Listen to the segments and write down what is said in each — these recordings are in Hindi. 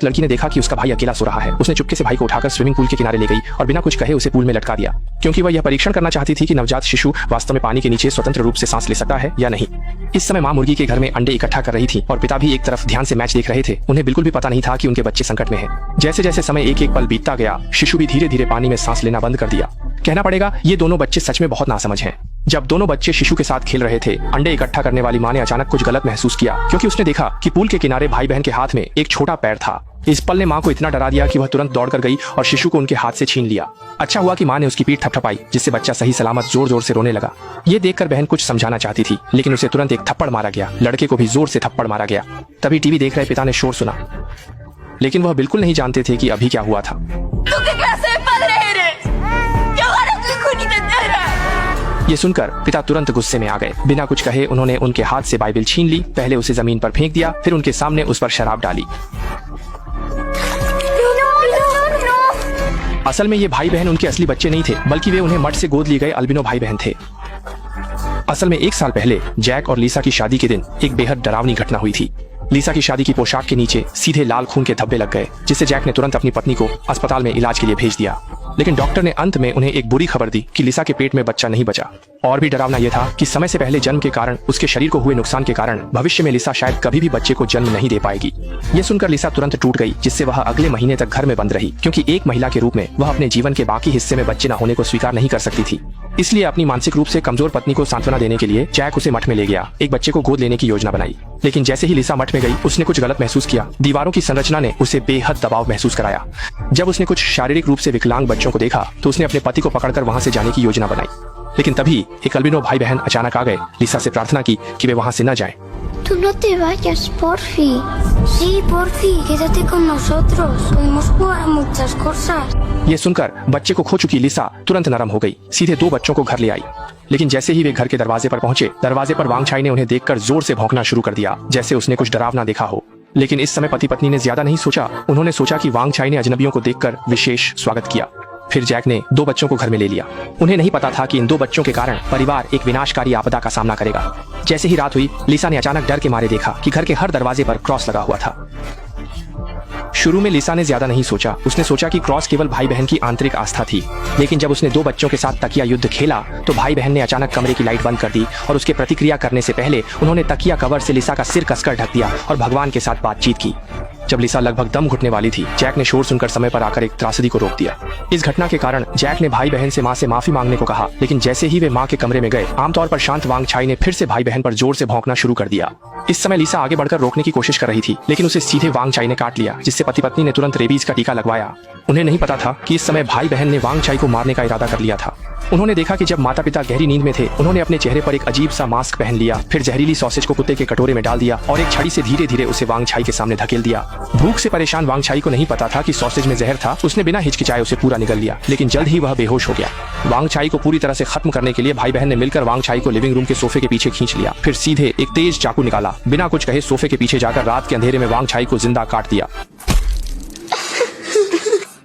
लड़की ने देखा कि उसका भाई अकेला सो रहा है। उसने चुपके से भाई को उठाकर स्विमिंग पूल के किनारे ले गई और बिना कुछ कहे उसे पूल में लटका दिया, क्योंकि वह यह परीक्षण करना चाहती थी कि नवजात शिशु वास्तव में पानी के नीचे स्वतंत्र रूप से सांस ले सकता है या नहीं। इस समय माँ मुर्गी के घर में अंडे इकट्ठा कर रही थी और पिता भी एक तरफ ध्यान से मैच देख रहे थे। उन्हें बिल्कुल भी पता नहीं था कि उनके बच्चे संकट में हैं। जैसे जैसे समय एक एक पल बीतता गया, शिशु भी धीरे धीरे पानी में सांस लेना बंद कर दिया। कहना पड़ेगा, ये दोनों बच्चे सच में बहुत नासमझ हैं। जब दोनों बच्चे शिशु के साथ खेल रहे थे, अंडे इकट्ठा करने वाली माँ ने अचानक कुछ गलत महसूस किया, क्योंकि उसने देखा कि पूल के किनारे भाई बहन के हाथ में एक छोटा पैर था। इस पल ने माँ को इतना डरा दिया कि वह तुरंत दौड़कर गई और शिशु को उनके हाथ से छीन लिया। अच्छा हुआ कि माँ ने उसकी पीठ थपथपाई, जिससे बच्चा सही सलामत जोर जोर से रोने लगा। ये देखकर बहन कुछ समझाना चाहती थी, लेकिन उसे तुरंत एक थप्पड़ मारा गया। लड़के को भी जोर से थप्पड़ मारा गया। तभी टीवी देख रहे पिता ने शोर सुना, लेकिन वह बिल्कुल नहीं जानते थे कि अभी क्या हुआ था। ये सुनकर पिता तुरंत गुस्से में आ गए। बिना कुछ कहे उन्होंने उनके हाथ से बाइबिल छीन ली, पहले उसे जमीन पर फेंक दिया, फिर उनके सामने उस पर शराब डाली। असल में ये भाई बहन उनके असली बच्चे नहीं थे, बल्कि वे उन्हें मठ से गोद लिए गए अल्बिनो भाई बहन थे। असल में 1 साल पहले जैक और लिसा की शादी के दिन एक बेहद डरावनी घटना हुई थी। लिसा की शादी की पोशाक के नीचे सीधे लाल खून के धब्बे लग गए, जिससे जैक ने तुरंत अपनी पत्नी को अस्पताल में इलाज के लिए भेज दिया। लेकिन डॉक्टर ने अंत में उन्हें एक बुरी खबर दी कि लिसा के पेट में बच्चा नहीं बचा। और भी डरावना यह था कि समय से पहले जन्म के कारण उसके शरीर को हुए नुकसान के कारण भविष्य में लिसा शायद कभी भी बच्चे को जन्म नहीं दे पाएगी। यह सुनकर लिसा तुरंत टूट गई, जिससे वह अगले महीने तक घर में बंद रही, क्योंकि एक महिला के रूप में वह अपने जीवन के बाकी हिस्से में बच्चे न होने को स्वीकार नहीं कर सकती थी। इसलिए अपनी मानसिक रूप से कमजोर पत्नी को सांत्वना देने के लिए जैक उसे मठ में ले गया, एक बच्चे को गोद लेने की योजना बनाई। लेकिन जैसे ही लिसा मठ में गई, उसने कुछ गलत महसूस किया। दीवारों की संरचना ने उसे बेहद दबाव महसूस कराया। जब उसने कुछ शारीरिक रूप से विकलांग बच्चों को देखा, तो उसने अपने पति को पकड़कर वहां से जाने की योजना बनाई। लेकिन तभी एक अल्बिनो भाई बहन अचानक आ गए। लिसा से प्रार्थना की कि वे वहां से न जाएं। Tú no te vayas, porfi. Sí, porfi, quédate con nosotros. Podemos jugar a muchas cosas. ये सुनकर बच्चे को खो चुकी लिसा तुरंत नरम हो गई, सीधे 2 बच्चों को घर ले आई। लेकिन जैसे ही वे घर के दरवाजे पर पहुंचे, दरवाजे पर वांग छाई ने उन्हें देखकर जोर से भौंकना शुरू कर दिया, जैसे उसने कुछ डरावना देखा हो। लेकिन इस समय पति पत्नी ने ज्यादा नहीं सोचा। उन्होंने सोचा कि वांग छाई ने अजनबियों को देखकर विशेष स्वागत किया। फिर जैक ने 2 बच्चों को घर में ले लिया। उन्हें नहीं पता था कि इन 2 बच्चों के कारण परिवार एक विनाशकारी आपदा का सामना करेगा। जैसे ही रात हुई, लिसा ने अचानक डर के मारे देखा कि घर के हर दरवाजे पर क्रॉस लगा हुआ था। शुरू में लिसा ने ज्यादा नहीं सोचा। उसने सोचा कि क्रॉस केवल भाई बहन की आंतरिक आस्था थी। लेकिन जब उसने 2 बच्चों के साथ तकिया युद्ध खेला, तो भाई बहन ने अचानक कमरे की लाइट बंद कर दी और उसके प्रतिक्रिया करने से पहले उन्होंने तकिया कवर से लिसा का सिर कसकर ढक दिया और भगवान के साथ बातचीत की। जब लिसा लगभग दम घुटने वाली थी, जैक ने शोर सुनकर समय पर आकर एक त्रासदी को रोक दिया। इस घटना के कारण जैक ने भाई बहन से माँ से माफी मांगने को कहा, लेकिन जैसे ही वे माँ के कमरे में गए, आमतौर पर शांत वांग छाई ने फिर से भाई बहन पर जोर से भौंकना शुरू कर दिया। इस समय लिसा आगे बढ़कर रोकने की कोशिश कर रही थी, लेकिन उसे सीधे वांग छाई ने काट लिया, जिससे पति पत्नी ने तुरंत रेबीज का टीका लगवाया। उन्हें नहीं पता था कि इस समय भाई बहन ने वांग छाई को मारने का इरादा कर लिया था। उन्होंने देखा कि जब माता पिता गहरी नींद में थे, उन्होंने अपने चेहरे पर एक अजीब सा मास्क पहन लिया, फिर जहरीली सॉसेज को कुत्ते के कटोरे में डाल दिया और एक छड़ी से धीरे धीरे उसे वांग छाई के सामने धकेल दिया। भूख से परेशान वांग छाई को नहीं पता था कि सॉसेज में जहर था। उसने बिना हिचकिचाए उसे पूरा निगल लिया, लेकिन जल्द ही वह बेहोश हो गया। वांग छाई को पूरी तरह से खत्म करने के लिए भाई बहन ने मिलकर वांग छाई को लिविंग रूम के सोफे के पीछे खींच लिया, फिर सीधे एक तेज चाकू निकाला। बिना कुछ कहे सोफे के पीछे जाकर रात के अंधेरे में वांग छाई को जिंदा काट दिया।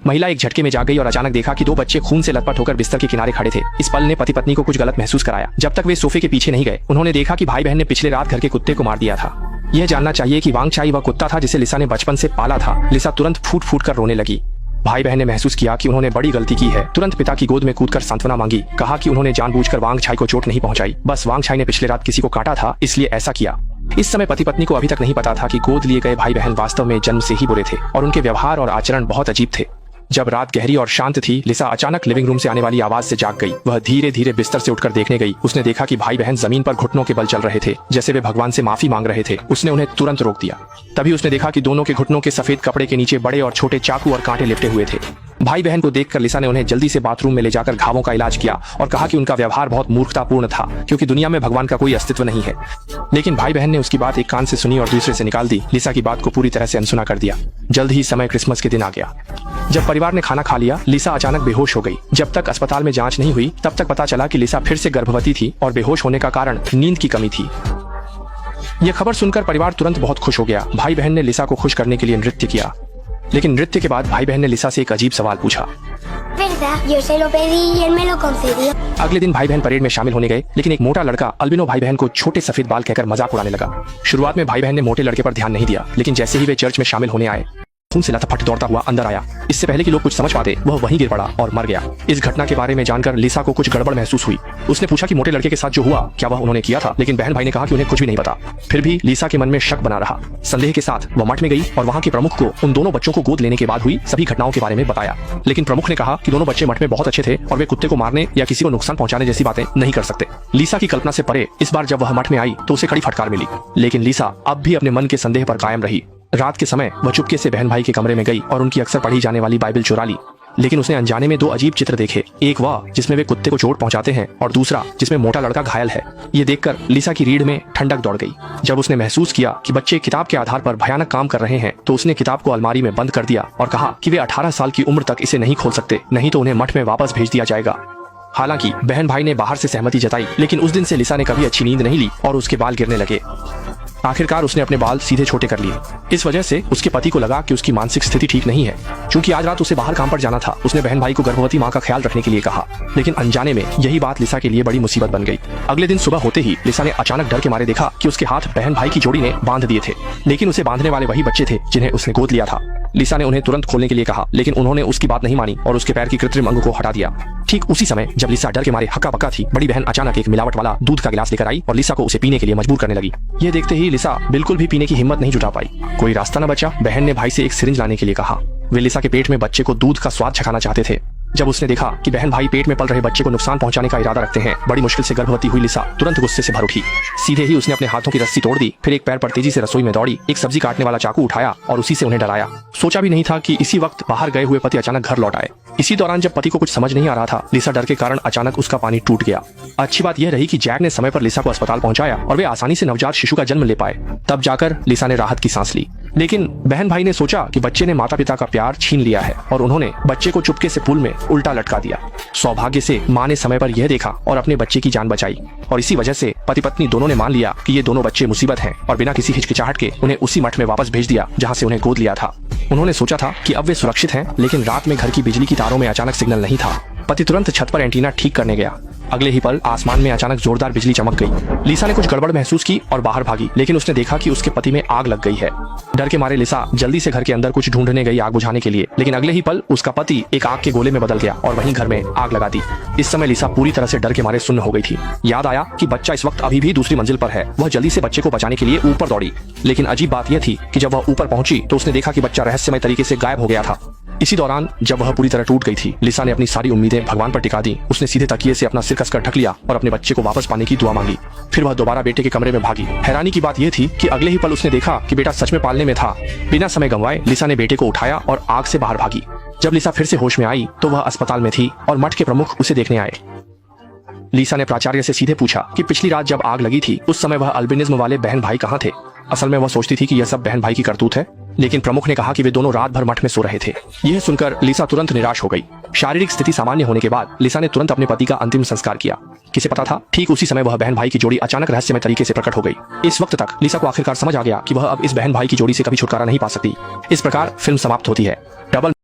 महिला एक झटके में जाग गई और अचानक देखा कि 2 बच्चे खून से लथपथ होकर बिस्तर के किनारे खड़े थे। इस पल ने पति पत्नी को कुछ गलत महसूस कराया। जब तक वे सोफे के पीछे नहीं गए, उन्होंने देखा कि भाई बहन ने पिछले रात घर के कुत्ते को मार दिया था। यह जानना चाहिए कि वांग छाई वह कुत्ता था जिसे लिसा ने बचपन से पाला था। लिसा तुरंत फूट फूट कर रोने लगी। भाई बहन ने महसूस किया कि उन्होंने बड़ी गलती की है। तुरंत पिता की गोद में कूदकर सांत्वना मांगी, कहा कि उन्होंने जानबूझकर वांग छाई को चोट नहीं पहुंचाई, बस वांग छाई ने पिछले रात किसी को काटा था, इसलिए ऐसा किया। इस समय पति पत्नी को अभी तक नहीं पता था कि गोद लिए गए भाई बहन वास्तव में जन्म से ही बुरे थे और उनके व्यवहार और आचरण बहुत अजीब थे। जब रात गहरी और शांत थी, लिसा अचानक लिविंग रूम से आने वाली आवाज से जाग गई। वह धीरे धीरे बिस्तर से उठकर देखने गई। उसने देखा कि भाई बहन जमीन पर घुटनों के बल चल रहे थे, जैसे वे भगवान से माफी मांग रहे थे। उसने उन्हें तुरंत रोक दिया। तभी उसने देखा कि दोनों के घुटनों के सफेद कपड़े के नीचे बड़े और छोटे चाकू और कांटे लिपटे हुए थे। भाई बहन को देखकर लिसा ने उन्हें जल्दी से बाथरूम में ले जाकर घावों का इलाज किया और कहा कि उनका व्यवहार बहुत मूर्खतापूर्ण था, क्योंकि दुनिया में भगवान का कोई अस्तित्व नहीं है। लेकिन भाई बहन ने उसकी बात एक कान से सुनी और दूसरे से निकाल दी। लिसा की बात को पूरी तरह से अनसुना कर दिया। जल्द ही समय क्रिसमस के दिन आ गया। जब परिवार ने खाना खा लिया, लिसा अचानक बेहोश हो गई। जब तक अस्पताल में जांच नहीं हुई, तब तक पता चला कि लिसा फिर से गर्भवती थी और बेहोश होने का कारण नींद की कमी थी। यह खबर सुनकर परिवार तुरंत बहुत खुश हो गया। भाई बहन ने लिसा को खुश करने के लिए नृत्य किया। लेकिन नृत्य के बाद भाई बहन ने लिसा से एक अजीब सवाल पूछा। अगले दिन भाई बहन परेड में शामिल होने गए, लेकिन एक मोटा लड़का अल्बिनो भाई बहन को छोटे सफेद बाल कहकर मजाक उड़ाने लगा। शुरुआत में भाई बहन ने मोटे लड़के पर ध्यान नहीं दिया, लेकिन जैसे ही वे चर्च में शामिल होने आए, खून से लथपथ दौड़ता हुआ अंदर आया। इससे पहले कि लोग कुछ समझ पाते वह वहीं गिर पड़ा और मर गया। इस घटना के बारे में जानकर लिसा को कुछ गड़बड़ महसूस हुई। उसने पूछा कि मोटे लड़के के साथ जो हुआ क्या वह उन्होंने किया था, लेकिन बहन भाई ने कहा कि उन्हें कुछ भी नहीं पता। फिर भी लिसा के मन में शक बना रहा। संदेह के साथ वह मठ में गई और वहाँ के प्रमुख को उन दोनों बच्चों को गोद लेने के बाद हुई सभी घटनाओं के बारे में बताया। लेकिन प्रमुख ने कहा कि दोनों बच्चे मठ में बहुत अच्छे थे और वे कुत्ते को मारने या किसी को नुकसान पहुंचाने जैसी बातें नहीं कर सकते। लिसा की कल्पना से परे इस बार जब वह मठ में आई तो उसे कड़ी फटकार मिली, लेकिन लिसा अब भी अपने मन के संदेह पर कायम रही। रात के समय वह चुपके से बहन भाई के कमरे में गई और उनकी अक्सर पढ़ी जाने वाली बाइबल चुरा ली। लेकिन उसने अनजाने में दो अजीब चित्र देखे, एक वह जिसमें वे कुत्ते को चोट पहुंचाते हैं और दूसरा जिसमें मोटा लड़का घायल है। ये देखकर लिसा की रीढ़ में ठंडक दौड़ गई। जब उसने महसूस किया कि बच्चे किताब के आधार पर भयानक काम कर रहे हैं तो उसने किताब को अलमारी में बंद कर दिया और कहा कि वे 18 साल की उम्र तक इसे नहीं खोल सकते, नहीं तो उन्हें मठ में वापस भेज दिया जाएगा। हालांकि बहन भाई ने बाहर से सहमति जताई, लेकिन उस दिन से लिसा ने कभी अच्छी नींद नहीं ली और उसके बाल गिरने लगे। आखिरकार उसने अपने बाल सीधे छोटे कर लिए। इस वजह से उसके पति को लगा कि उसकी मानसिक स्थिति ठीक नहीं है। चूंकि आज रात उसे बाहर काम पर जाना था, उसने बहन भाई को गर्भवती मां का ख्याल रखने के लिए कहा, लेकिन अनजाने में यही बात लिसा के लिए बड़ी मुसीबत बन गई। अगले दिन सुबह होते ही लिसा ने अचानक डर के मारे देखा कि उसके हाथ बहन भाई की जोड़ी ने बांध दिए थे, लेकिन उसे बांधने वाले वही बच्चे थे जिन्हें उसने गोद लिया था। लिसा ने उन्हें तुरंत खोलने के लिए कहा, लेकिन उन्होंने उसकी बात नहीं मानी और उसके पैर की कृत्रिम अंग को हटा दिया। ठीक उसी समय जब लिसा डर के मारे हक्का बक्का थी, बड़ी बहन अचानक एक मिलावट वाला दूध का गिलास लेकर आई और लिसा को उसे पीने के लिए मजबूर करने लगी। ये देखते ही लिसा बिल्कुल भी पीने की हिम्मत नहीं जुटा पाई। कोई रास्ता न बचा, बहन ने भाई से एक सिरिंज लाने के लिए कहा। वे लिसा के पेट में बच्चे को दूध का स्वाद चखाना चाहते थे। जब उसने देखा कि बहन भाई पेट में पल रहे बच्चे को नुकसान पहुंचाने का इरादा रखते हैं, बड़ी मुश्किल से गर्भवती हुई लिसा तुरंत गुस्से से भर उठी। सीधे ही उसने अपने हाथों की रस्सी तोड़ दी, फिर एक पैर पर तेजी से रसोई में दौड़ी, एक सब्जी काटने वाला चाकू उठाया और उसी से उन्हें डराया। सोचा भी नहीं था कि इसी वक्त बाहर गए हुए पति अचानक घर लौट आए। इसी दौरान जब पति को कुछ समझ नहीं आ रहा था, लिसा डर के कारण अचानक उसका पानी टूट गया। अच्छी बात यह रही कि जैक ने समय पर लिसा को अस्पताल पहुंचाया और वे आसानी से नवजात शिशु का जन्म ले पाए। तब जाकर लिसा ने राहत की सांस ली। लेकिन बहन भाई ने सोचा कि बच्चे ने माता पिता का प्यार छीन लिया है और उन्होंने बच्चे को चुपके से पुल में उल्टा लटका दिया। सौभाग्य से मां ने समय पर यह देखा और अपने बच्चे की जान बचाई, और इसी वजह से पति पत्नी दोनों ने मान लिया कि ये दोनों बच्चे मुसीबत हैं और बिना किसी हिचकिचाहट के उन्हें उसी मठ में वापस भेज दिया जहां से उन्हें गोद लिया था। उन्होंने सोचा था कि अब वे सुरक्षित हैं, लेकिन रात में घर की बिजली की तारों में अचानक सिग्नल नहीं था। पति तुरंत छत पर एंटीना ठीक करने गया। अगले ही पल आसमान में अचानक जोरदार बिजली चमक गई। लिसा ने कुछ गड़बड़ महसूस की और बाहर भागी, लेकिन उसने देखा कि उसके पति में आग लग गई है। डर के मारे लिसा जल्दी से घर के अंदर कुछ ढूंढने गई आग बुझाने के लिए, लेकिन अगले ही पल उसका पति एक आग के गोले में बदल गया और वहीं घर में आग लगा दी। इस समय लिसा पूरी तरह से डर के मारे सुन्न हो गई थी। याद आया कि बच्चा इस वक्त अभी भी दूसरी मंजिल पर है। वह जल्दी से बच्चे को बचाने के लिए ऊपर दौड़ी, लेकिन अजीब बात यह थी कि जब वह ऊपर पहुंची तो उसने देखा कि बच्चा रहस्यमय तरीके से गायब हो गया था। इसी दौरान जब वह पूरी तरह टूट गई थी, लिसा ने अपनी सारी उम्मीदें भगवान पर टिका दी। उसने सीधे तकिए से अपना सिर कसकर ढक लिया और अपने बच्चे को वापस पाने की दुआ मांगी। फिर वह दोबारा बेटे के कमरे में भागी। हैरानी की बात यह थी कि अगले ही पल उसने देखा कि बेटा सच में पालने में था। बिना समय गंवाए लिसा ने बेटे को उठाया और आग से बाहर भागी। जब लिसा फिर से होश में आई तो वह अस्पताल में थी और मठ के प्रमुख उसे देखने आए। लिसा ने प्राचार्य से सीधे पूछा कि पिछली रात जब आग लगी थी उस समय वह अल्बिनिज्म वाले बहन भाई कहाँ थे। असल में वह सोचती थी कि यह सब बहन भाई की करतूत है, लेकिन प्रमुख ने कहा कि वे दोनों रात भर मठ में सो रहे थे। यह सुनकर लिसा तुरंत निराश हो गई। शारीरिक स्थिति सामान्य होने के बाद लिसा ने तुरंत अपने पति का अंतिम संस्कार किया। किसे पता था, ठीक उसी समय वह बहन भाई की जोड़ी अचानक रहस्यमय तरीके से प्रकट हो गई। इस वक्त तक लिसा को आखिरकार समझ आ गया कि वह अब इस बहन भाई की जोड़ी से कभी छुटकारा नहीं पा सकती। इस प्रकार फिल्म समाप्त होती है। डबल